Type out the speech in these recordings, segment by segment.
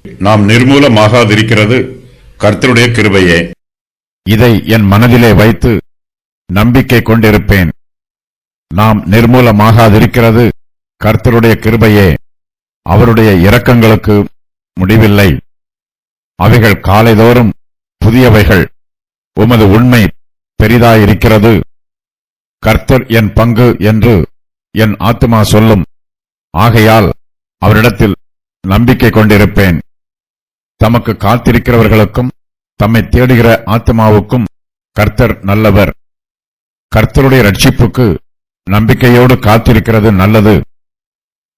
நாம் நிர்மூலமாகாதிருக்கிறது கர்த்தருடைய கிருபையே. இதை என் மனதிலே வைத்து நம்பிக்கை கொண்டிருப்பேன். நாம் நிர்மூலமாகாதிருக்கிறது கர்த்தருடைய கிருபையே. அவருடைய இரக்கங்களுக்கு முடிவில்லை. அவைகள் காலைதோறும் புதியவைகள். உமது உண்மை பெரிதாயிருக்கிறது. கர்த்தர் என் பங்கு என்று என் ஆத்துமா சொல்லும். ஆகையால் அவரிடத்தில் நம்பிக்கை கொண்டிருப்பேன். தமக்கு காத்திருக்கிறவர்களுக்கும் தம்மை தேடுகிற ஆத்துமாவுக்கும் கர்த்தர் நல்லவர். கர்த்தருடைய இரட்சிப்புக்கு நம்பிக்கையோடு காத்திருக்கிறது நல்லது.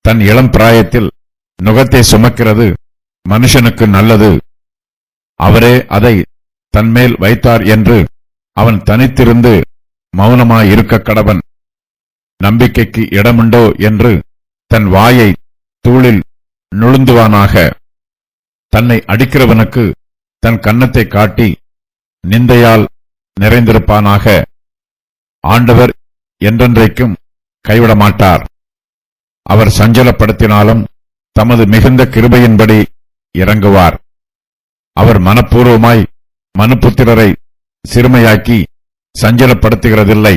தன் இளம் பிராயத்தில் நுகத்தை சுமக்கிறது மனுஷனுக்கு நல்லது. அவரே அதை தன்மேல் வைத்தார் என்று அவன் தனித்திருந்து மௌனமாயிருக்க கடவன். நம்பிக்கைக்கு இடமுண்டோ என்று தன் வாயை தூளில் நுழுந்துவானாக. தன்னை அடிக்கிறவனுக்கு தன் கன்னத்தை காட்டி நிந்தையால் நிறைந்திருப்பானாக. ஆண்டவர் என்றென்றைக்கும் கைவிடமாட்டார். அவர் சஞ்சலப்படுத்தினாலும் தமது மிகுந்த கிருபையின்படி இறங்குவார். அவர் மனப்பூர்வமாய் மனுபுத்திரரை சிறுமையாக்கி சஞ்சலப்படுத்துகிறதில்லை.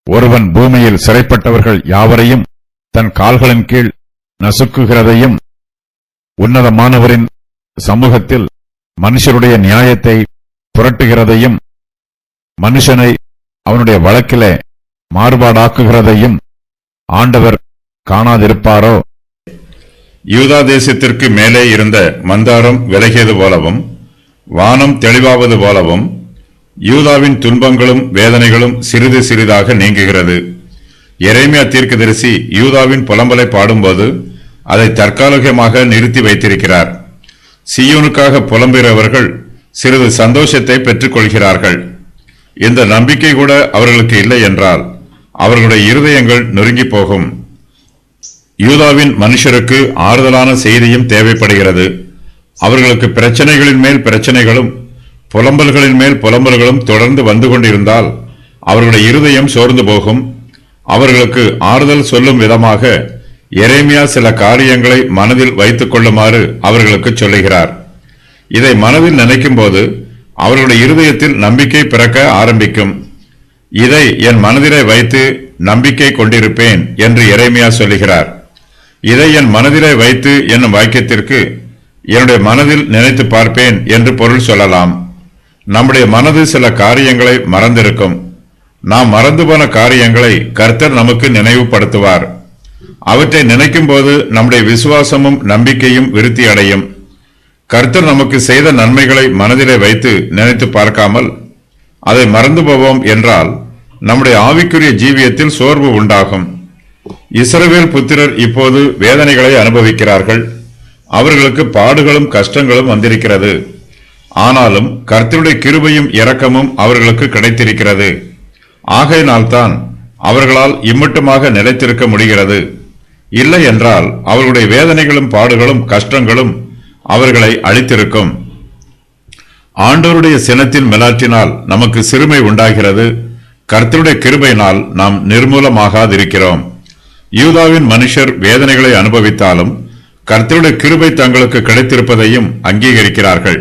ஒருவன் பூமியில் சிறைப்பட்டவர்கள் யாவரையும் தன் கால்களின் கீழ் நசுக்குகிறதையும் உன்னதமானவரின் சமூகத்தில் மனுஷருடைய நியாயத்தை புரட்டுகிறதையும் மனுஷனை அவனுடைய வழக்கிலே மாறுபாடாக்குகிறதையும் ஆண்டவர் காணாதிருப்பாரோ? யூதா தேசத்திற்கு மேலே இருந்த மந்தாரம் விலகியது போலவும் வானம் தெளிவாவது போலவும் யூதாவின் துன்பங்களும் வேதனைகளும் சிறிது சிறிதாக நீங்குகிறது. எரேமியா தீர்க்கதரிசி யூதாவின் புலம்பலை பாடும்போது அதை தற்காலிகமாக நிறுத்தி வைத்திருக்கிறார். சீயோனுக்காக புலம்புகிறவர்கள் சிறிது சந்தோஷத்தை பெற்றுக் கொள்கிறார்கள். இந்த நம்பிக்கை கூட அவர்களுக்கு இல்லை என்றால் அவர்களுடைய இருதயங்கள் நொறுங்கி போகும். யூதாவின் மனுஷருக்கு ஆறுதலான செய்தியும் தேவைப்படுகிறது. அவர்களுக்கு பிரச்சனைகளின் மேல் பிரச்சனைகளும் புலம்பல்களின் மேல் புலம்பல்களும் தொடர்ந்து வந்து கொண்டிருந்தால் அவர்களுடைய இருதயம் சோர்ந்து போகும். அவர்களுக்கு ஆறுதல் சொல்லும் விதமாக எரேமியா சில காரியங்களை மனதில் வைத்துக் கொள்ளுமாறு அவர்களுக்கு சொல்லுகிறார். இதை மனதில் நினைக்கும் போது அவர்களுடைய இருதயத்தில் நம்பிக்கை பிறக்க ஆரம்பிக்கும். இதை என் மனதிலே வைத்து நம்பிக்கை கொண்டிருப்பேன் என்று எரேமியா சொல்லுகிறார். இதை என் மனதிலே வைத்து என்னும் வாக்கியத்திற்கு என்னுடைய மனதில் நினைத்து பார்ப்பேன் என்று பொருள் சொல்லலாம். நம்முடைய மனது சில காரியங்களை மறந்திருக்கும். நாம் மறந்து போன காரியங்களை கர்த்தர் நமக்கு நினைவுபடுத்துவார். அவற்றை நினைக்கும் போது நம்முடைய விசுவாசமும் நம்பிக்கையும் விருத்தி அடையும். கர்த்தர் நமக்கு செய்த நன்மைகளை மனதிலே வைத்து நினைத்து பார்க்காமல் அதை மறந்து போவோம் என்றால் நம்முடைய ஆவிக்குரிய ஜீவியத்தில் சோர்வு உண்டாகும். இஸ்ரவேல் புத்திரர் இப்போது வேதனைகளை அனுபவிக்கிறார்கள். அவர்களுக்கு பாடுகளும் கஷ்டங்களும் வந்திருக்கிறது. ஆனாலும் கர்த்தருடைய கிருபையும் இரக்கமும் அவர்களுக்கு கிடைத்திருக்கிறது. ஆகையினால்தான் அவர்களால் இம்மட்டுமாக நிலைத்திருக்க முடிகிறது. இல்லை என்றால் அவர்களுடைய வேதனைகளும் பாடுகளும் கஷ்டங்களும் அவர்களை அழித்திருக்கும். ஆண்டவருடைய சினத்தின் மிலாற்றினால் நமக்கு சிறுமை உண்டாகிறது. கர்த்தருடைய கிருபையினால் நாம் நிர்மூலமாகாதிருக்கிறோம். யூதாவின் மனுஷர் வேதனைகளை அனுபவித்தாலும் கர்த்தருடைய கிருபை தங்களுக்கு கிடைத்திருப்பதையும் அங்கீகரிக்கிறார்கள்.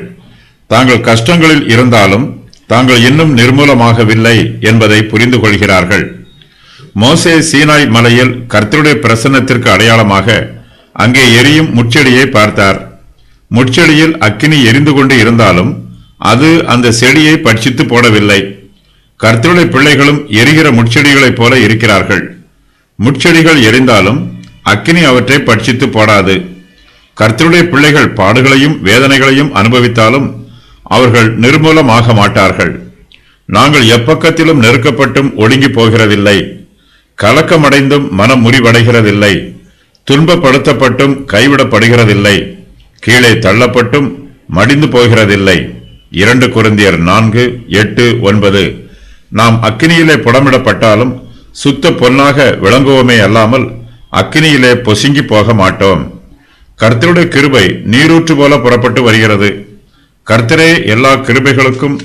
தாங்கள் கஷ்டங்களில் இருந்தாலும் தாங்கள் இன்னும் நிர்மூலமாகவில்லை என்பதை புரிந்து கொள்கிறார்கள். மோசே சீனாய் மலையில் கர்த்தருடைய பிரசன்னத்திற்கு அடையாளமாக அங்கே எரியும் முட்செடியை பார்த்தார். முட்செடியில் அக்கினி எரிந்து கொண்டு இருந்தாலும் அது அந்த செடியை பட்சித்து போடவில்லை. கர்த்தருடைய பிள்ளைகளும் எரிகிற முட்செடிகளைப் போல இருக்கிறார்கள். முட்செடிகள் எரிந்தாலும் அக்கினி அவற்றை பட்சித்து போடாது. கர்த்தருடைய பிள்ளைகள் பாடுகளையும் வேதனைகளையும் அனுபவித்தாலும் அவர்கள் நிர்மூலமாக மாட்டார்கள். நாங்கள் எப்பக்கத்திலும் நெருக்கப்பட்டும் ஒடுங்கி போகிறதில்லை. கலக்கமடைந்தும் மனம் முறிவடைகிறதில்லை. துன்பப்படுத்தப்பட்டும் கைவிடப்படுகிறதில்லை. கீழே தள்ளப்பட்டும் மடிந்து போகிறதில்லை. 2 கொரிந்தியர் 4:8-9. நாம் அக்கினியிலே புடமிடப்பட்டாலும் சுத்த பொன்னாக விளங்குவோமே அல்லாமல் அக்கினியிலே பொசுங்கி போக மாட்டோம். கர்த்தருடைய கிருபை நீரூற்று போல புறப்பட்டு வருகிறது. கர்த்தரே எல்லா கிருபைகளுக்கும்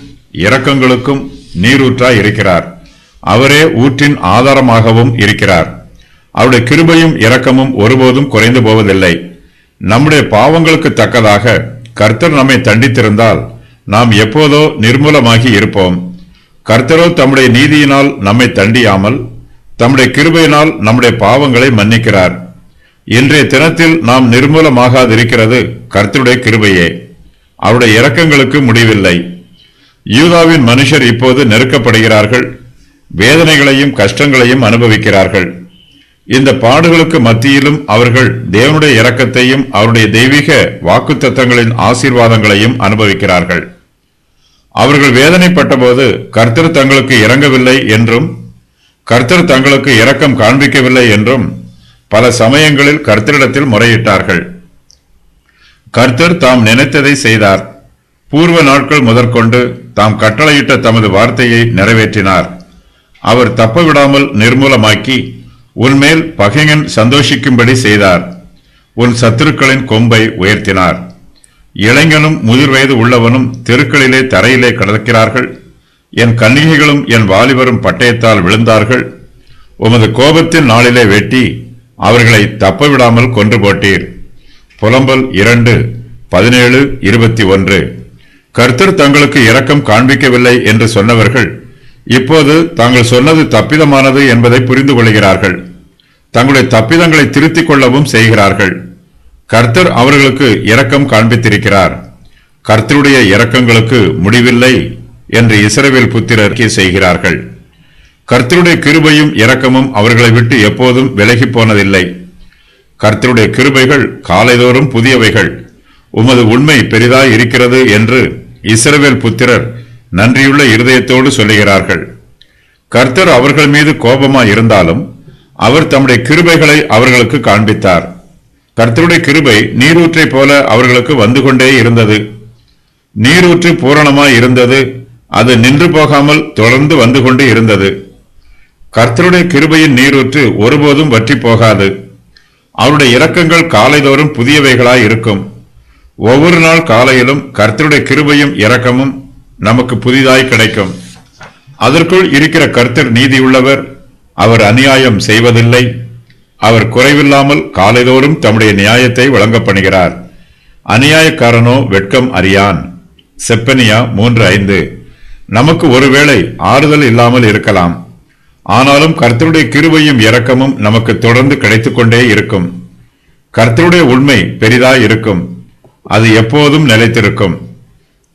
இரக்கங்களுக்கும் நீரூற்றாய் இருக்கிறார். அவரே ஊற்றின் ஆதாரமாகவும் இருக்கிறார். அவருடைய கிருபையும் இரக்கமும் ஒருபோதும் குறைந்து போவதில்லை. நம்முடைய பாவங்களுக்கு தக்கதாக கர்த்தர் நம்மை தண்டித்திருந்தால் நாம் எப்போதோ நிர்மூலமாகி இருப்போம். கர்த்தரோ தம்முடைய நீதியினால் நம்மை தண்டியாமல் தம்முடைய கிருபையினால் நம்முடைய பாவங்களை மன்னிக்கிறார். இன்றைய தினத்தில் நாம் நிர்மூலமாகாதிருக்கிறது கர்த்தருடைய கிருபையே. அவருடைய இரக்கங்களுக்கு முடிவில்லை. யூதாவின் மனுஷர் இப்போது நெருக்கப்படுகிறார்கள், வேதனைகளையும் கஷ்டங்களையும் அனுபவிக்கிறார்கள். இந்த பாடுகளுக்கு மத்தியிலும் அவர்கள் தேவனுடைய இரக்கத்தையும் அவருடைய தெய்வீக வாக்குத்தத்தங்களின் ஆசீர்வாதங்களையும் அனுபவிக்கிறார்கள். அவர்கள் வேதனைப்பட்டபோது கர்த்தர் தங்களுக்கு இறங்கவில்லை என்றும் கர்த்தர் தங்களுக்கு இரக்கம் காண்பிக்கவில்லை என்றும் பல சமயங்களில் கர்த்தரிடத்தில் முறையிட்டார்கள். கர்த்தர் தாம் நினைத்ததை செய்தார். பூர்வ நாட்கள் முதற்கொண்டு தாம் கட்டளையிட்ட தமது வார்த்தையை நிறைவேற்றினார். அவர் தப்பவிடாமல் நிர்மூலமாக்கி உன்மேல் பகைஞன் சந்தோஷிக்கும்படி செய்தார். உன் சத்துருக்களின் கொம்பை உயர்த்தினார். இளைஞனும் முதிர் வயது உள்ளவனும் தெருக்களிலே தரையிலே கிடக்கிறார்கள். என் கன்னிகைகளும் என் வாலிபரும் பட்டயத்தால் விழுந்தார்கள். உமது கோபத்தின் நாளிலே வெட்டி அவர்களை தப்பவிடாமல் கொன்று போட்டீர். புலம்பல் 2:17-21. கர்த்தர் தங்களுக்கு இரக்கம் காண்பிக்கவில்லை என்று சொன்னவர்கள் இப்போது தாங்கள் சொன்னது தப்பிதமானது என்பதை புரிந்து கொள்கிறார்கள். தங்களுடைய தப்பிதங்களை திருத்திக் கொள்ளவும் செய்கிறார்கள். கர்த்தர் அவர்களுக்கு இரக்கம் காண்பித்திருக்கிறார். கர்த்தருடைய இரக்கங்களுக்கு முடிவில்லை என்று இஸ்ரவேல் புத்திரர் செய்கிறார்கள். கர்த்தருடைய கிருபையும் இரக்கமும் அவர்களை விட்டு எப்போதும் விலகி போனதில்லை. கர்த்தருடைய கிருபைகள் காலைதோறும் புதியவைகள். உமது உண்மை பெரிதாய் இருக்கிறது என்று இஸ்ரவேல் புத்திரர் நன்றியுள்ள இருதயத்தோடு சொல்லுகிறார்கள். கர்த்தர் அவர்கள் மீது கோபமாய் இருந்தாலும் அவர் தம்முடைய கிருபைகளை அவர்களுக்கு காண்பித்தார். கர்த்தருடைய கிருபை நீரூற்றை போல அவர்களுக்கு வந்து கொண்டே இருந்தது. நீரூற்று பூரணமாய் இருந்தது. அது நின்று போகாமல் தொடர்ந்து வந்து கொண்டு இருந்தது. கர்த்தருடைய கிருபையின் நீரூற்று ஒருபோதும் வற்றி போகாது. அவருடைய இரக்கங்கள் காலைதோறும் புதியவைகளாய் இருக்கும். ஒவ்வொரு நாள் காலையிலும் கர்த்தருடைய கிருபையும் இரக்கமும் நமக்கு புதிதாய் கிடைக்கும். அதற்குள் இருக்கிற கர்த்தர் நீதியுள்ளவர். அவர் அநியாயம் செய்வதில்லை. அவர் குறைவில்லாமல் காலைதோறும் தம்முடைய நியாயத்தை வழங்க பண்ணுகிறார். அநியாயக்காரனோ வெட்கம் அறியான். செப்பனியா 3:5. நமக்கு ஒருவேளை ஆறுதல் இல்லாமல் இருக்கலாம். ஆனாலும் கர்த்தருடைய கிருபையும் இரக்கமும் நமக்கு தொடர்ந்து கிடைத்துக் கொண்டே இருக்கும். கர்த்தருடைய உண்மை பெரிதாய் இருக்கும். அது எப்போதும் நிலைத்திருக்கும்.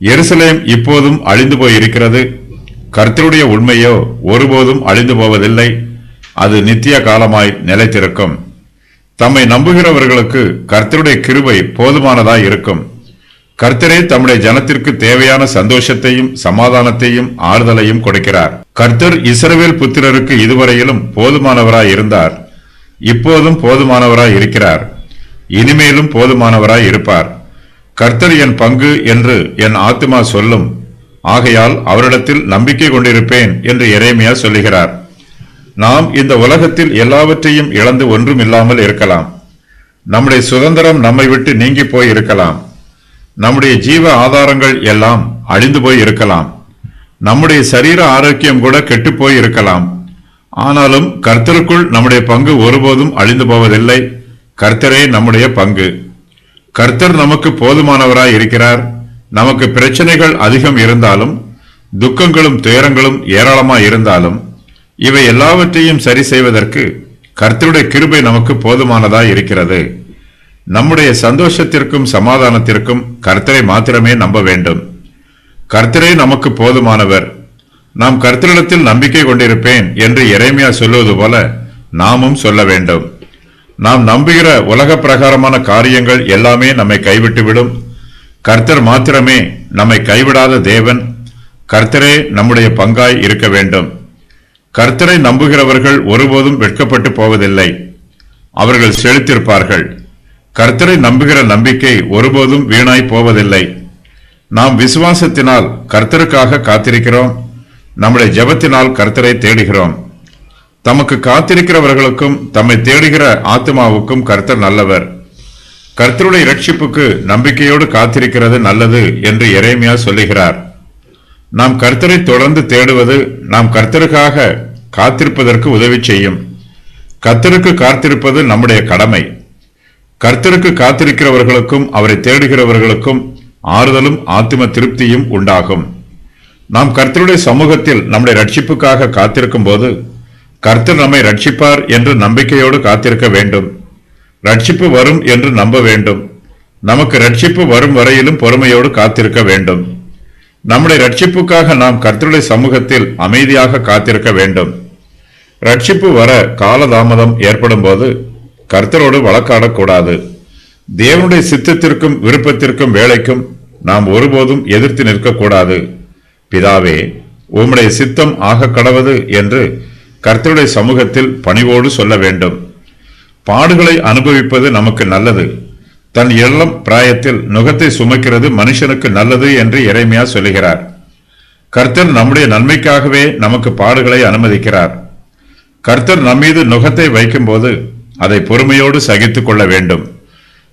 எருசலேம் இப்போதும் அழிந்து போயிருக்கிறது. கர்த்தருடைய உண்மையோ ஒருபோதும் அழிந்து போவதில்லை. அது நித்திய காலமாய் நிலைத்திருக்கும். தம்மை நம்புகிறவர்களுக்கு கர்த்தருடைய கிருபை போதுமானதாய் இருக்கும். கர்த்தரே தம்முடைய ஜனத்திற்கு தேவையான சந்தோஷத்தையும் சமாதானத்தையும் ஆறுதலையும் கொடுக்கிறார். கர்த்தர் இஸ்ரவேல் புத்திரருக்கு இதுவரையிலும் போதுமானவராய் இருந்தார். இப்போதும் போதுமானவராய் இருக்கிறார். இனிமேலும் போதுமானவராய் இருப்பார். கர்த்தர் என் பங்கு என்று என் ஆத்துமா சொல்லும். ஆகையால் அவரிடத்தில் நம்பிக்கை கொண்டிருப்பேன் என்று எரேமியா சொல்லுகிறார். நாம் இந்த உலகத்தில் எல்லாவற்றையும் இழந்து ஒன்றும் இல்லாமல் இருக்கலாம். நம்முடைய சுதந்திரம் நம்மை விட்டு நீங்கி போய் இருக்கலாம். நம்முடைய ஜீவ ஆதாரங்கள் எல்லாம் அழிந்து போய் இருக்கலாம். நம்முடைய சரீர ஆரோக்கியம் கூட கெட்டுப்போய் இருக்கலாம். ஆனாலும் கர்த்தருக்குள் நம்முடைய பங்கு ஒருபோதும் அழிந்து போவதில்லை. கர்த்தரே நம்முடைய பங்கு. கர்த்தர் நமக்கு போதுமானவராய் இருக்கிறார். நமக்கு பிரச்சனைகள் அதிகம் இருந்தாலும் துக்கங்களும் துயரங்களும் ஏராளமாய் இருந்தாலும் இவை எல்லாவற்றையும் சரி செய்வதற்கு கர்த்தருடைய கிருபை நமக்கு போதுமானதாய் இருக்கிறது. நம்முடைய சந்தோஷத்திற்கும் சமாதானத்திற்கும் கர்த்தரை மாத்திரமே நம்ப வேண்டும். கர்த்தரே நமக்கு போதுமானவர். நாம் கர்த்தரிடத்தில் நம்பிக்கை கொண்டிருப்பேன் என்று எரேமியா சொல்லுவது போல நாமும் சொல்ல வேண்டும். நாம் நம்புகிற உலக பிரகாரமான காரியங்கள் எல்லாமே நம்மை கைவிட்டுவிடும். கர்த்தர் மாத்திரமே நம்மை கைவிடாத தேவன். கர்த்தரே நம்முடைய பங்காய் இருக்க வேண்டும். கர்த்தரை நம்புகிறவர்கள் ஒருபோதும் வெட்கப்பட்டு போவதில்லை. அவர்கள் செழித்திருப்பார்கள். கர்த்தரை நம்புகிற நம்பிக்கை ஒருபோதும் வீணாய் போவதில்லை. நாம் விசுவாசத்தினால் கர்த்தருக்காக காத்திருக்கிறோம். நம்முடைய ஜெபத்தினால் கர்த்தரை தேடுகிறோம். தமக்கு காத்திருக்கிறவர்களுக்கும் தம்மை தேடுகிற ஆத்மாவுக்கும் கர்த்தர் நல்லவர். கர்த்தருடைய இரட்சிப்புக்கு நம்பிக்கையோடு காத்திருக்கிறது நல்லது என்று எரேமியா சொல்லுகிறார். நாம் கர்த்தரை தொடர்ந்து தேடுவது நாம் கர்த்தருக்காக காத்திருப்பதற்கு உதவி செய்யும். கர்த்தருக்கு காத்திருப்பது நம்முடைய கடமை. கர்த்தருக்கு காத்திருக்கிறவர்களுக்கும் அவரை தேடுகிறவர்களுக்கும் ஆறுதலும் ஆத்தும திருப்தியும் உண்டாகும். நாம் கர்த்தருடைய சமூகத்தில் நம்முடைய ரட்சிப்புக்காக காத்திருக்கும் போது கர்த்தர் நம்மை ரட்சிப்பார் என்று நம்பிக்கையோடு காத்திருக்க வேண்டும். ரட்சிப்பு வரும் என்று நம்ப வேண்டும். நமக்கு ரட்சிப்பு வரும் வரையிலும் பொறுமையோடு காத்திருக்க வேண்டும். நம்முடைய ரட்சிப்புக்காக நாம் கர்த்தருடைய சமூகத்தில் அமைதியாக காத்திருக்க வேண்டும். ரட்சிப்பு வர காலதாமதம் ஏற்படும் போது கர்த்தரோடு வழக்காடக்கூடாது. தேவனுடைய சித்தத்திற்கும் விருப்பத்திற்கும் வேலைக்கும் நாம் ஒருபோதும் எதிர்த்து நிற்கக்கூடாது. பிதாவே, உம்முடைய சித்தம் ஆக கடவது என்று கர்த்தருடைய சமூகத்தில் பணிவோடு சொல்ல வேண்டும். பாடுகளை அனுபவிப்பது நமக்கு நல்லது. தன் இளம் பிராயத்தில் நுகத்தை சுமக்கிறது மனுஷனுக்கு நல்லது என்று எரேமியா சொல்லுகிறார். கர்த்தர் நம்முடைய நன்மைக்காகவே நமக்கு பாடுகளை அனுமதிக்கிறார். கர்த்தர் நம்மீது நுகத்தை வைக்கும்போது அதை பொறுமையோடு சகித்துக் கொள்ள வேண்டும்.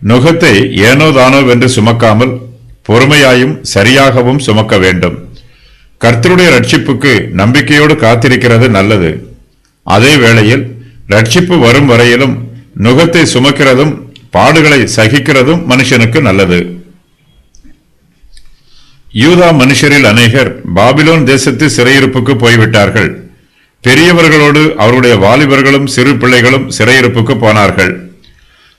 நுகத்தை ஏனோ தானோ வென்று சுமக்காமல் பொறுமையாயும் சரியாகவும் சுமக்க வேண்டும். கர்த்தருடைய ரட்சிப்புக்கு நம்பிக்கையோடு காத்திருக்கிறது நல்லது. அதே வேளையில் ரட்சிப்பு வரும் வரையிலும் நுகத்தை சுமக்கிறதும் பாடுகளை சகிக்கிறதும் மனுஷனுக்கு நல்லது. யூதா மனுஷரில் அநேகர் பாபிலோன் தேசத்து சிறையிருப்புக்கு போய்விட்டார்கள். பெரியவர்களோடு அவருடைய வாலிபர்களும் சிறு பிள்ளைகளும் சிறையிருப்புக்கு போனார்கள்.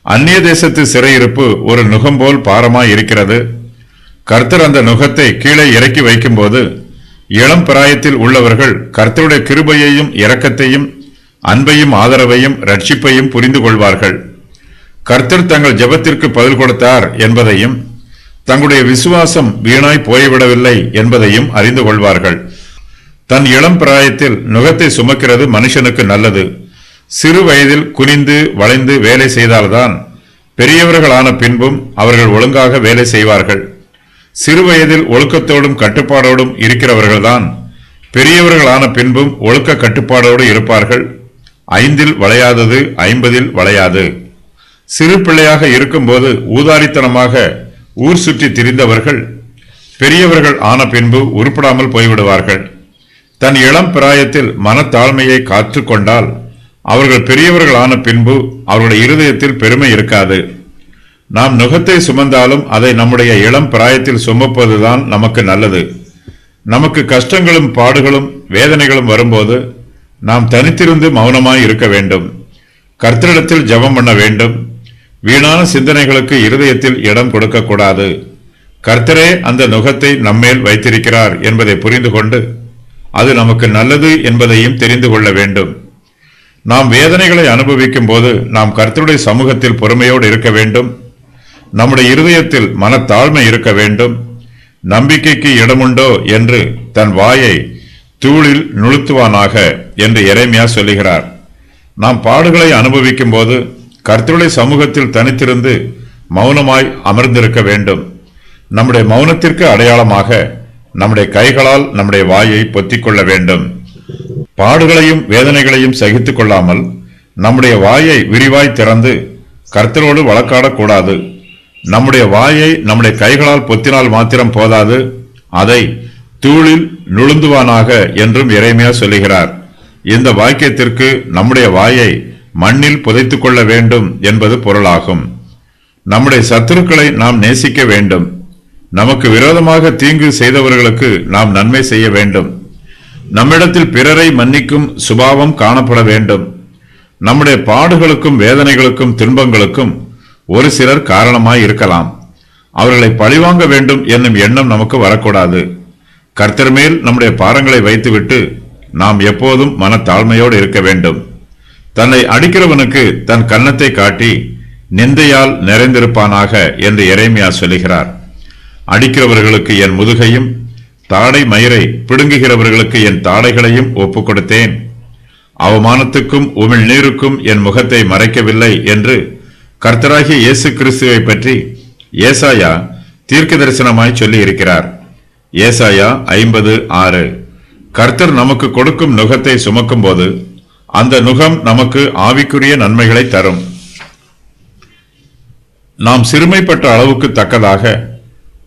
அந்நிய தேசத்து சிறையிருப்பு ஒரு நுகம் போல் பாரமாய் இருக்கிறது. கர்த்தர் அந்த நுகத்தை கீழே இறக்கி வைக்கும்போது இளம் பிராயத்தில் உள்ளவர்கள் கர்த்தருடைய கிருபையையும் இரக்கத்தையும் அன்பையும் ஆதரவையும் ரட்சிப்பையும் புரிந்து கொள்வார்கள். கர்த்தர் தங்கள் ஜெபத்திற்கு பதில் கொடுத்தார் என்பதையும் தங்களுடைய விசுவாசம் வீணாய் போய்விடவில்லை என்பதையும் அறிந்து கொள்வார்கள். தன் இளம் பிராயத்தில் நுகத்தை சுமக்கிறது மனுஷனுக்கு நல்லது. சிறு வயதில் குனிந்து வளைந்து வேலை செய்தால்தான் பெரியவர்களான பின்பும் அவர்கள் ஒழுங்காக வேலை செய்வார்கள். சிறு வயதில் ஒழுக்கத்தோடும் கட்டுப்பாடோடும் இருக்கிறவர்கள்தான் பெரியவர்களான பின்பும் ஒழுக்க கட்டுப்பாடோடு இருப்பார்கள். 5 வளையாதது 50 வளையாது. சிறு பிள்ளையாக இருக்கும்போது ஊதாரித்தனமாக ஊர் சுற்றி திரிந்தவர்கள் பெரியவர்கள் ஆன பின்பு உருப்படாமல் போய்விடுவார்கள். தன் இளம் பிராயத்தில் மனத்தாழ்மையை காத்துக்கொண்டால் அவர்கள் பெரியவர்களான பின்பு அவர்களுடைய இருதயத்தில் பெருமை இருக்காது. நாம் நுகத்தை சுமந்தாலும் அதை நம்முடைய இளம் பிராயத்தில் சுமப்பதுதான் நமக்கு நல்லது. நமக்கு கஷ்டங்களும் பாடுகளும் வேதனைகளும் வரும்போது நாம் தனித்திருந்து மௌனமாய் இருக்க வேண்டும். கர்த்தரிடத்தில் ஜெபம் பண்ண வேண்டும். வீணான சிந்தனைகளுக்கு இருதயத்தில் இடம் கொடுக்கக்கூடாது. கர்த்தரே அந்த நுகத்தை நம்மேல் வைத்திருக்கிறார் என்பதை புரிந்து கொண்டு அது நமக்கு நல்லது என்பதையும் தெரிந்து கொள்ள வேண்டும். நாம் வேதனைகளை அனுபவிக்கும் போது நாம் கர்த்தருடைய சமூகத்தில் பொறுமையோடு இருக்க வேண்டும். நம்முடைய இருதயத்தில் மனத்தாழ்மை இருக்க வேண்டும். நம்பிக்கைக்கு இடமுண்டோ என்று தன் வாயை தூளில் நுழுத்துவானாக என்று எரேமியா சொல்லுகிறார். நாம் பாடுகளை அனுபவிக்கும் போது கர்த்தருடைய சமூகத்தில் தனித்திருந்து மௌனமாய் அமர்ந்திருக்க வேண்டும். நம்முடைய மௌனத்திற்கு அடையாளமாக நம்முடைய கைகளால் நம்முடைய வாயை பொத்திக் கொள்ள வேண்டும். பாடுகளையும் வேதனைகளையும் சகித்துக் கொள்ளாமல் நம்முடைய வாயை விரிவாய் திறந்து கர்த்தரோடு வழக்காடக்கூடாது. நம்முடைய வாயை நம்முடைய கைகளால் பொத்தினால் மாத்திரம் போதாது, அதை தூளில் நுழுந்துவானாக என்றும் எரேமியா சொல்லுகிறார். இந்த வாக்கியத்திற்கு நம்முடைய வாயை மண்ணில் புதைத்துக் கொள்ள வேண்டும் என்பது பொருளாகும். நம்முடைய சத்துருக்களை நாம் நேசிக்க வேண்டும். நமக்கு விரோதமாக தீங்கு செய்தவர்களுக்கு நாம் நன்மை செய்ய வேண்டும். நம்மிடத்தில் பிறரை மன்னிக்கும் சுபாவம் காணப்பட வேண்டும். நம்முடைய பாடுகளுக்கும் வேதனைகளுக்கும் துன்பங்களுக்கும் ஒரு சிலர் காரணமாய் இருக்கலாம். அவர்களை பழிவாங்க வேண்டும் என்னும் எண்ணம் நமக்கு வரக்கூடாது. கர்த்தர் மேல் நம்முடைய பாரங்களை வைத்துவிட்டு நாம் எப்போதும் மனத்தாழ்மையோடு இருக்க வேண்டும். தன்னை அடிக்கிறவனுக்கு தன் கன்னத்தை காட்டி நிந்தையால் நிறைந்திருப்பானாக என்று எரேமியா சொல்லுகிறார். அடிக்கிறவர்களுக்கு என் முதுகையும் தாடை மயிரை பிடுங்குகிறவர்களுக்கு என் தாடைகளையும் ஒப்புக் கொடுத்தேன். அவமானத்துக்கும் உமிழ் நீருக்கும் என் முகத்தை மறைக்கவில்லை என்று கர்த்தராகிய இயேசு கிறிஸ்துவை பற்றி ஏசாயா தீர்க்க தரிசனமாய் சொல்லி இருக்கிறார். ஏசாயா 50:6. கர்த்தர் நமக்கு கொடுக்கும் நுகத்தை சுமக்கும் போது அந்த நுகம் நமக்கு ஆவிக்குரிய நன்மைகளை தரும். நாம் சிறுமைப்பட்ட அளவுக்கு தக்கதாக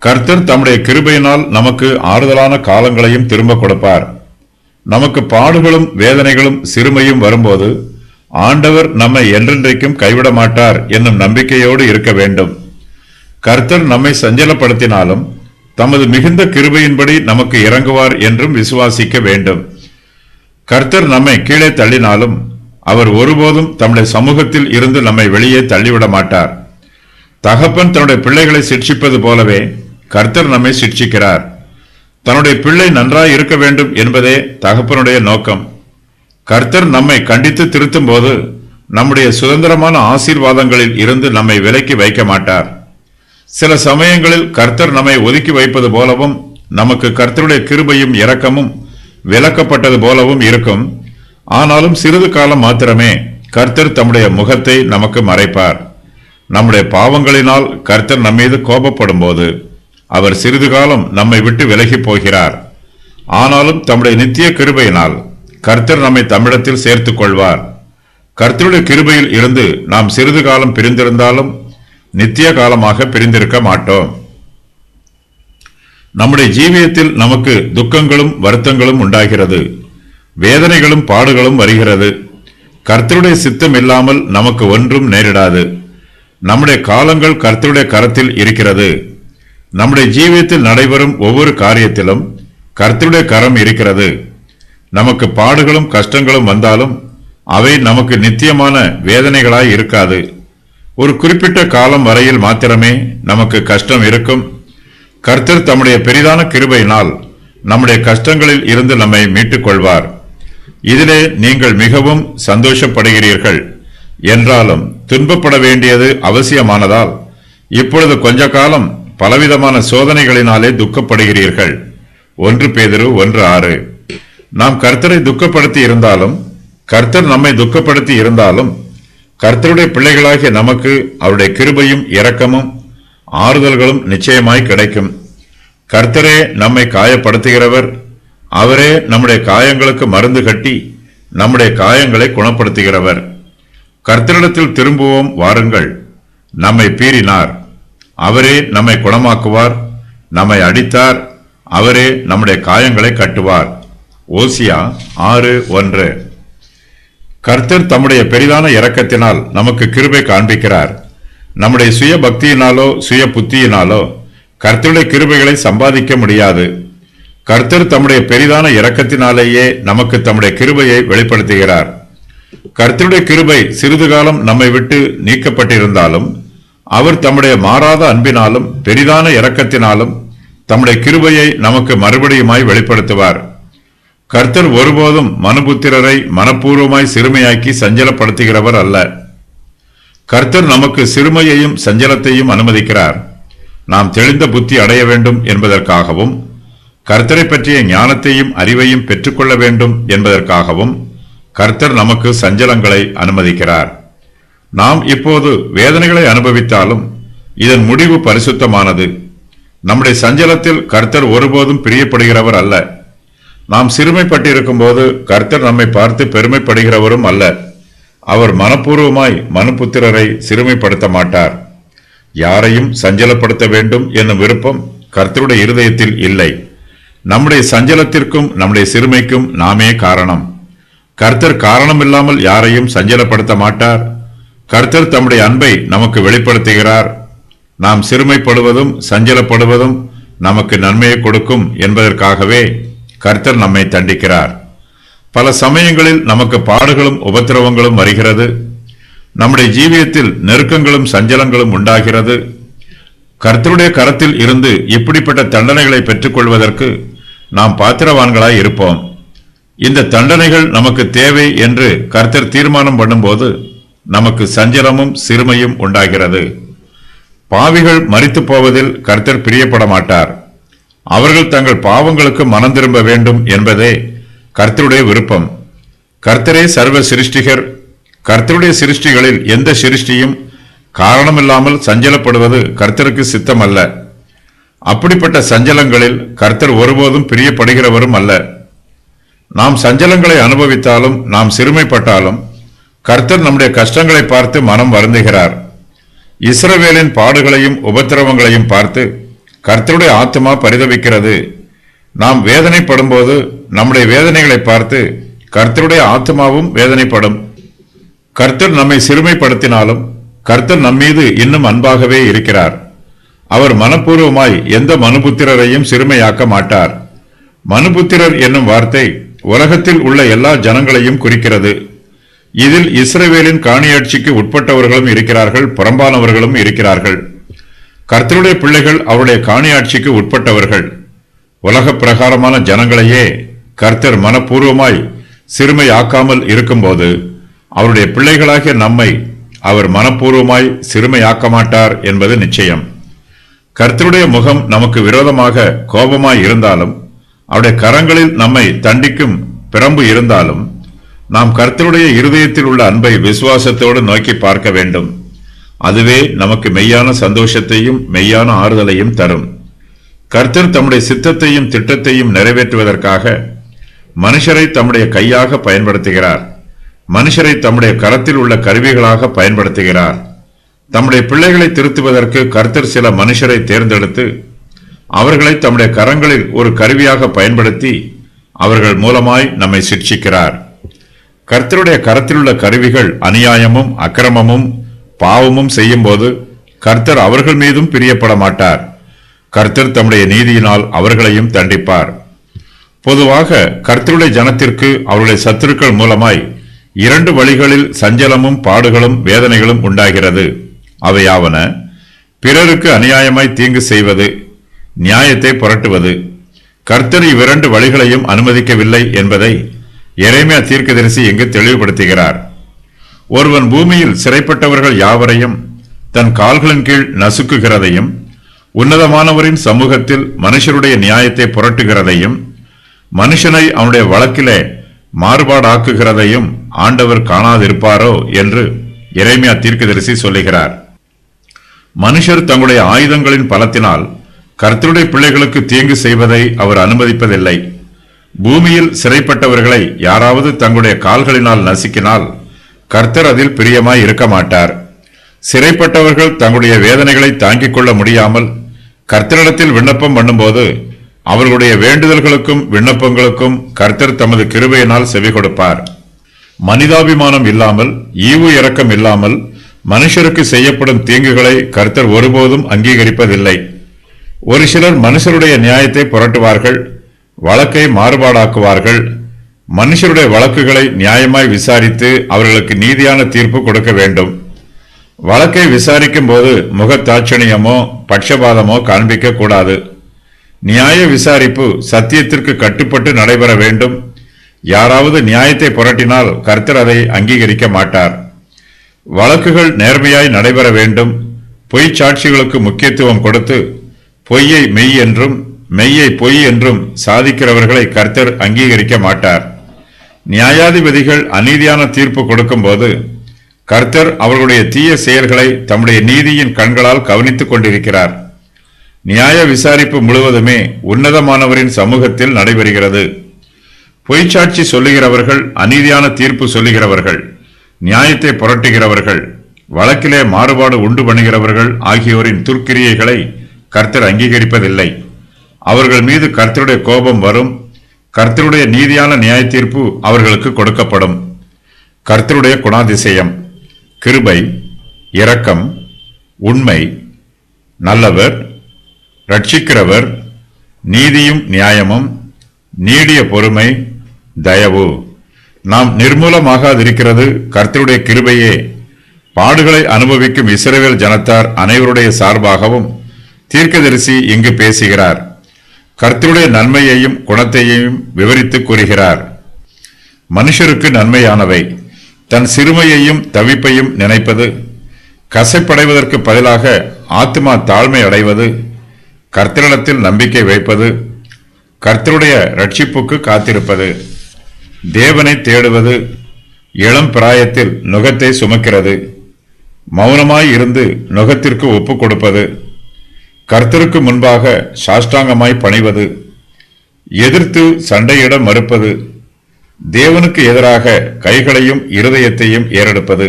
கர்த்தர் தம்முடைய கிருபையினால் நமக்கு ஆறுதலான காலங்களையும் திரும்ப கொடுப்பார். நமக்கு பாடுகளும் வேதனைகளும் சிறுமையும் வரும்போது ஆண்டவர் நம்மை என்றென்றைக்கும் கைவிட மாட்டார் என்னும் நம்பிக்கையோடு இருக்க வேண்டும். கர்த்தர் நம்மை சஞ்சலப்படுத்தினாலும் தமது மிகுந்த கிருபையின்படி நமக்கு இறங்குவார் என்றும் விசுவாசிக்க வேண்டும். கர்த்தர் நம்மை கீழே தள்ளினாலும் அவர் ஒருபோதும் தம்முடைய சமூகத்தில் இருந்து நம்மை வெளியே தள்ளிவிட மாட்டார். தகப்பன் தன்னுடைய பிள்ளைகளை சிட்சிப்பது போலவே கர்த்தர் நம்மை சிட்சிக்கிறார். தன்னுடைய பிள்ளை நன்றாய் இருக்க வேண்டும் என்பதே தகப்பனுடைய நோக்கம். கர்த்தர் நம்மை கண்டித்து திருத்தும் போது நம்முடைய சுதந்திரமான ஆசீர்வாதங்களில் இருந்து நம்மை விலக்கி வைக்க மாட்டார். சில சமயங்களில் கர்த்தர் நம்மை ஒதுக்கி வைப்பது போலவும் நமக்கு கர்த்தருடைய கிருபையும் இரக்கமும் விலக்கப்பட்டது போலவும் இருக்கும். ஆனாலும் சிறிது காலம் மாத்திரமே கர்த்தர் தம்முடைய முகத்தை நமக்கு மறைப்பார். நம்முடைய பாவங்களினால் கர்த்தர் நம்மீது கோபப்படும் போது அவர் சிறிது காலம் நம்மை விட்டு விலகி போகிறார். ஆனாலும் தம்முடைய நித்திய கிருபையினால் கர்த்தர் நம்மை தம்மிடத்தில் சேர்த்துக் கொள்வார். கர்த்தருடைய கிருபையில் இருந்து நாம் சிறிது காலம் பிரிந்திருந்தாலும் நித்திய காலமாக பிரிந்திருக்க மாட்டோம். நம்முடைய ஜீவியத்தில் நமக்கு துக்கங்களும் வருத்தங்களும் உண்டாகிறது, வேதனைகளும் பாடுகளும் வருகிறது. கர்த்தருடைய சித்தம் இல்லாமல் நமக்கு ஒன்றும் நேரிடாது. நம்முடைய காலங்கள் கர்த்தருடைய கரத்தில் இருக்கிறது. நம்முடைய ஜீவியத்தில் நடைபெறும் ஒவ்வொரு காரியத்திலும் கர்த்தருடைய கரம் இருக்கிறது. நமக்கு பாடுகளும் கஷ்டங்களும் வந்தாலும் அவை நமக்கு நித்தியமான வேதனைகளாய் இருக்காது. ஒரு குறிப்பிட்ட காலம் வரையில் மாத்திரமே நமக்கு கஷ்டம் இருக்கும். கர்த்தர் தம்முடைய பெரிதான கிருபையினால் நம்முடைய கஷ்டங்களில் இருந்து நம்மை மீட்டுக் கொள்வார். இதிலே நீங்கள் மிகவும் சந்தோஷப்படுகிறீர்கள். என்றாலும் துன்பப்பட வேண்டியது அவசியமானதால் இப்பொழுது கொஞ்ச காலம் பலவிதமான சோதனைகளினாலே துக்கப்படுகிறீர்கள். 1 பேதுரு 1:6. நாம் கர்த்தரை துக்கப்படுத்தி இருந்தாலும் கர்த்தர் நம்மை துக்கப்படுத்தி இருந்தாலும் கர்த்தருடைய பிள்ளைகளாகிய நமக்கு அவருடைய கிருபையும் இரக்கமும் ஆறுதல்களும் நிச்சயமாய் கிடைக்கும். கர்த்தரே நம்மை காயப்படுத்துகிறவர். அவரே நம்முடைய காயங்களுக்கு மருந்து கட்டி நம்முடைய காயங்களை குணப்படுத்துகிறவர். கர்த்தரிடத்தில் திரும்புவோம் வாருங்கள். நம்மை பீறினார், அவரே நம்மை குணமாக்குவார். நம்மை அடித்தார், அவரே நம்முடைய காயங்களை கட்டுவார். ஓசியா 6:1. கர்த்தர் தம்முடைய பெரிதான இரக்கத்தினால் நமக்கு கிருபை காண்பிக்கிறார். நம்முடைய சுய பக்தியினாலோ சுய புத்தியினாலோ கர்த்தருடைய கிருபைகளை சம்பாதிக்க முடியாது. கர்த்தர் தம்முடைய பெரிதான இரக்கத்தினாலேயே நமக்கு தம்முடைய கிருபையை வெளிப்படுத்துகிறார். கர்த்தருடைய கிருபை சிறிது காலம் நம்மை விட்டு நீக்கப்பட்டிருந்தாலும் அவர் தம்முடைய மாறாத அன்பினாலும் பெரிதான இரக்கத்தினாலும் தம்முடைய கிருபையை நமக்கு மறுபடியுமாய் வெளிப்படுத்துவார். கர்த்தர் ஒருபோதும் மனுபுத்திரரை மனப்பூர்வமாய் சிறுமையாக்கி சஞ்சலப்படுத்துகிறவர் அல்ல. கர்த்தர் நமக்கு சிறுமையையும் சஞ்சலத்தையும் அனுமதிக்கிறார். நாம் தெளிந்த புத்தி அடைய வேண்டும் என்பதற்காகவும் கர்த்தரை பற்றிய ஞானத்தையும் அறிவையும் பெற்றுக்கொள்ள வேண்டும் என்பதற்காகவும் கர்த்தர் நமக்கு சஞ்சலங்களை அனுமதிக்கிறார். நாம் இப்போது வேதனைகளை அனுபவித்தாலும் இதன் முடிவு பரிசுத்தமானது. நம்முடைய சஞ்சலத்தில் கர்த்தர் ஒருபோதும் பிரியப்படுகிறவர் அல்ல. நாம் சிறுமைப்பட்டிருக்கும் போது கர்த்தர் நம்மை பார்த்து பெருமைப்படுகிறவரும் அல்ல. அவர் மனப்பூர்வமாய் மனுபுத்திரரை சிறுமைப்படுத்த மாட்டார். யாரையும் சஞ்சலப்படுத்த வேண்டும் என்னும் விருப்பம் கர்த்தருடைய இருதயத்தில் இல்லை. நம்முடைய சஞ்சலத்திற்கும் நம்முடைய சிறுமைக்கும் நாமே காரணம். கர்த்தர் காரணமில்லாமல் யாரையும் சஞ்சலப்படுத்த மாட்டார். கர்த்தர் தம்முடைய அன்பை நமக்கு வெளிப்படுத்துகிறார். நாம் சிறுமைப்படுவதும் சஞ்சலப்படுவதும் நமக்கு நன்மையை கொடுக்கும் என்பதற்காகவே கர்த்தர் நம்மை தண்டிக்கிறார். பல சமயங்களில் நமக்கு பாடுகளும் உபத்திரவங்களும் வருகிறது. நம்முடைய ஜீவியத்தில் நெருக்கங்களும் சஞ்சலங்களும் உண்டாகிறது. கர்த்தருடைய கரத்தில் இருந்து இப்படிப்பட்ட தண்டனைகளை பெற்றுக்கொள்வதற்கு நாம் பாத்திரவான்களாய் இருப்போம். இந்த தண்டனைகள் நமக்கு தேவை என்று கர்த்தர் தீர்மானம் பண்ணும்போது நமக்கு சஞ்சலமும் சிறுமையும் உண்டாகிறது. பாவிகள் மரித்து போவதில் கர்த்தர் பிரியப்பட மாட்டார். அவர்கள் தங்கள் பாவங்களுக்கு மனம் திரும்ப வேண்டும் என்பதே கர்த்தருடைய விருப்பம். கர்த்தரே சர்வ சிருஷ்டிகர். கர்த்தருடைய சிருஷ்டிகளில் எந்த சிருஷ்டியும் காரணமில்லாமல் சஞ்சலப்படுவது கர்த்தருக்கு சித்தமல்ல. அப்படிப்பட்ட சஞ்சலங்களில் கர்த்தர் ஒருபோதும் பிரியப்படுகிறவரும் அல்ல. நாம் சஞ்சலங்களை அனுபவித்தாலும் நாம் சிறுமைப்பட்டாலும் கர்த்தர் நம்முடைய கஷ்டங்களை பார்த்து மனம் வருந்துகிறார். இஸ்ரவேலின் பாடுகளையும் உபத்திரவங்களையும் பார்த்து கர்த்தருடைய ஆத்துமா பரிதவிக்கிறது. நாம் வேதனைப்படும் போது நம்முடைய வேதனைகளை பார்த்து கர்த்தருடைய ஆத்துமாவும் வேதனைப்படும். கர்த்தர் நம்மை சிறுமைப்படுத்தினாலும் கர்த்தர் நம்மீது இன்னும் அன்பாகவே இருக்கிறார். அவர் மனப்பூர்வமாய் எந்த மனுபுத்திரரையும் சிறுமையாக்க மாட்டார். மனுபுத்திரர் என்னும் வார்த்தை உலகத்தில் உள்ள எல்லா ஜனங்களையும் குறிக்கிறது. இதில் இஸ்ரவேலின் காணியாட்சிக்கு உட்பட்டவர்களும் இருக்கிறார்கள், புறம்பானவர்களும் இருக்கிறார்கள். கர்த்தருடைய பிள்ளைகள் அவருடைய காணியாட்சிக்கு உட்பட்டவர்கள். உலக பிரகாரமான ஜனங்களையே கர்த்தர் மனப்பூர்வமாய் சிறுமையாக்காமல் இருக்கும்போது அவருடைய பிள்ளைகளாகிய நம்மை அவர் மனப்பூர்வமாய் சிறுமையாக்க மாட்டார் என்பது நிச்சயம். கர்த்தருடைய முகம் நமக்கு விரோதமாக கோபமாய் இருந்தாலும், அவருடைய கரங்களில் நம்மை தண்டிக்கும் பிரம்பு இருந்தாலும், நாம் கர்த்தருடைய இருதயத்தில் உள்ள அன்பை விசுவாசத்தோடு நோக்கி பார்க்க வேண்டும். அதுவே நமக்கு மெய்யான சந்தோஷத்தையும் மெய்யான ஆறுதலையும் தரும். கர்த்தர் தம்முடைய சித்தத்தையும் திட்டத்தையும் நிறைவேற்றுவதற்காக மனுஷரை தம்முடைய கையாக பயன்படுத்துகிறார். மனுஷரை தம்முடைய கரத்தில் உள்ள கருவிகளாக பயன்படுத்துகிறார். தம்முடைய பிள்ளைகளை திருத்துவதற்கு கர்த்தர் சில மனுஷரை தேர்ந்தெடுத்து அவர்களை தம்முடைய கரங்களில் ஒரு கருவியாக பயன்படுத்தி அவர்கள் மூலமாய் நம்மை சிட்சிக்கிறார். கர்த்தருடைய கரத்தில் உள்ள கருவிகள் அநியாயமும் அக்கிரமமும் பாவமும் செய்யும் போது கர்த்தர் அவர்கள் மீதும் பிரியப்பட மாட்டார். கர்த்தர் தம்முடைய நீதியினால் அவர்களையும் தண்டிப்பார். பொதுவாக கர்த்தருடைய ஜனத்திற்கு அவருடைய சத்துருக்கள் மூலமாய் 2 வழிகளில் சஞ்சலமும் பாடுகளும் வேதனைகளும் உண்டாகிறது. அவையாவன, பிறருக்கு அநியாயமாய் தீங்கு செய்வது, நியாயத்தை புரட்டுவது. கர்த்தர் இவ்விரண்டு வழிகளையும் அனுமதிக்கவில்லை என்பதை எரேமியா தீர்க்கதரிசி இங்கு தெளிவுபடுத்துகிறார். ஒருவன் பூமியில் சிறைப்பட்டவர்கள் யாவரையும் தன் கால்களின் கீழ் நசுக்குகிறதையும், உன்னதமானவரின் சமூகத்தில் மனுஷருடைய நியாயத்தை புரட்டுகிறதையும், மனுஷனை அவனுடைய வழக்கிலே மாறுபாடாக்குகிறதையும் ஆண்டவர் காணாதிருப்பாரோ என்று எரேமியா தீர்க்கதரிசி சொல்லுகிறார். மனுஷர் தங்களுடைய ஆயுதங்களின் பலத்தினால் கர்த்தருடைய பிள்ளைகளுக்கு தீங்கு செய்வதை அவர் அனுமதிப்பதில்லை. பூமியில் சிறைப்பட்டவர்களை யாராவது தங்களுடைய கால்களினால் நசுக்கினால் கர்த்தர் அதில் பிரியமாய் இருக்க மாட்டார். சிறைப்பட்டவர்கள் தங்களுடைய வேதனைகளை தாங்கிக் கொள்ள முடியாமல் கர்த்தரிடத்தில் விண்ணப்பம் பண்ணும்போது அவர்களுடைய வேண்டுதல்களுக்கும் விண்ணப்பங்களுக்கும் கர்த்தர் தமது கிருபையினால் செவி கொடுப்பார். மனிதாபிமானம் இல்லாமல், ஈவு இரக்கம் இல்லாமல் மனுஷருக்கு செய்யப்படும் தீங்குகளை கர்த்தர் ஒருபோதும் அங்கீகரிப்பதில்லை. ஒரு சிலர் மனுஷருடைய நியாயத்தை புரட்டுவார்கள், வழக்கை மாறுபாடாக்குவார்கள். மனுஷருடைய வழக்குகளை நியாயமாய் விசாரித்து அவர்களுக்கு நீதியான தீர்ப்பு கொடுக்க வேண்டும். வழக்கை விசாரிக்கும் போது முகத்தாட்சணியமோ பட்சபாதமோ காண்பிக்க கூடாது. நியாய விசாரிப்பு சத்தியத்திற்கு கட்டுப்பட்டு நடைபெற வேண்டும். யாராவது நியாயத்தை புரட்டினால் கர்த்தர் அதை அங்கீகரிக்க மாட்டார். வழக்குகள் நேர்மையாய் நடைபெற வேண்டும். பொய் சாட்சிகளுக்கு முக்கியத்துவம் கொடுத்து பொய்யை மெய் என்றும் மெய்யை பொய் என்றும் சாதிக்கிறவர்களை கர்த்தர் அங்கீகரிக்க மாட்டார். நியாயாதிபதிகள் அநீதியான தீர்ப்பு கொடுக்கும் போது கர்த்தர் அவர்களுடைய தீய செயல்களை தம்முடைய நீதியின் கண்களால் கவனித்துக் கொண்டிருக்கிறார். நியாய விசாரிப்பு முழுவதுமே உன்னதமானவரின் சமூகத்தில் நடைபெறுகிறது. பொய்ச்சாட்சி சொல்லுகிறவர்கள், அநீதியான தீர்ப்பு சொல்லுகிறவர்கள், நியாயத்தை புரட்டுகிறவர்கள், வழக்கிலே மாறுபாடு உண்டு பண்ணுகிறவர்கள் ஆகியோரின் துர்க்கிரியைகளை கர்த்தர் அங்கீகரிப்பதில்லை. அவர்கள் மீது கர்த்தருடைய கோபம் வரும். கர்த்தருடைய நீதியான நியாய தீர்ப்பு அவர்களுக்கு கொடுக்கப்படும். கர்த்தருடைய குணாதிசயம்: கிருபை, இரக்கம், உண்மை, நல்லவர், ரட்சிக்கிறவர், நீதியும் நியாயமும், நீடிய பொறுமை, தயவு. நாம் நிர்மூலமாகாதிருக்கிறது கர்த்தருடைய கிருபையே. பாடுகளை அனுபவிக்கும் இஸ்ரவேல் ஜனத்தார் அனைவருடைய சார்பாகவும் தீர்க்கதரிசி இங்கு பேசுகிறார். கர்த்தருடைய நன்மையையும் குணத்தையும் விவரித்து கூறுகிறார். மனுஷருக்கு நன்மையானவை தன் சிறுமையையும் தவிப்பையும் நினைப்பது, கசைப்படைவதற்கு பதிலாக ஆத்துமா தாழ்மை அடைவது, கர்த்தரிடத்தில் நம்பிக்கை வைப்பது, கர்த்தருடைய ரட்சிப்புக்கு காத்திருப்பது, தேவனை தேடுவது, இளம் பிராயத்தில் நுகத்தை சுமக்கிறது, மௌனமாய் இருந்து நுகத்திற்கு ஒப்புக் கொடுப்பது, கர்த்தருக்கு முன்பாக சாஷ்டாங்கமாய் பணிவது, எதிர்த்து சண்டையிட மறுப்பது, தேவனுக்கு எதிராக கைகளையும் இருதயத்தையும் ஏறெடுப்பது.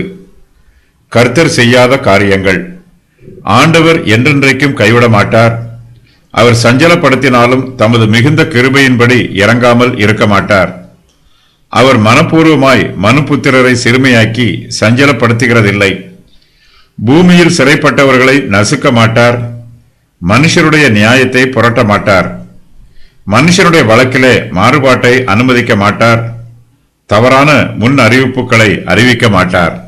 கர்த்தர் செய்யாத காரியங்கள். ஆண்டவர் என்றென்றைக்கும் கைவிட மாட்டார். அவர் சஞ்சலப்படுத்தினாலும் தமது மிகுந்த கிருபையின்படி இறங்காமல் இருக்க மாட்டார். அவர் மனப்பூர்வமாய் மனுபுத்திரரை சிறுமையாக்கி சஞ்சலப்படுத்துகிறதில்லை. பூமியில் சிறைப்பட்டவர்களை நசுக்க மாட்டார். மனுஷருடைய நியாயத்தை புரட்ட மாட்டார். மனுஷருடைய வழக்கிலே மாறுபாட்டை அனுமதிக்க மாட்டார். தவறான முன் அறிவிப்புகளை அறிவிக்க மாட்டார்.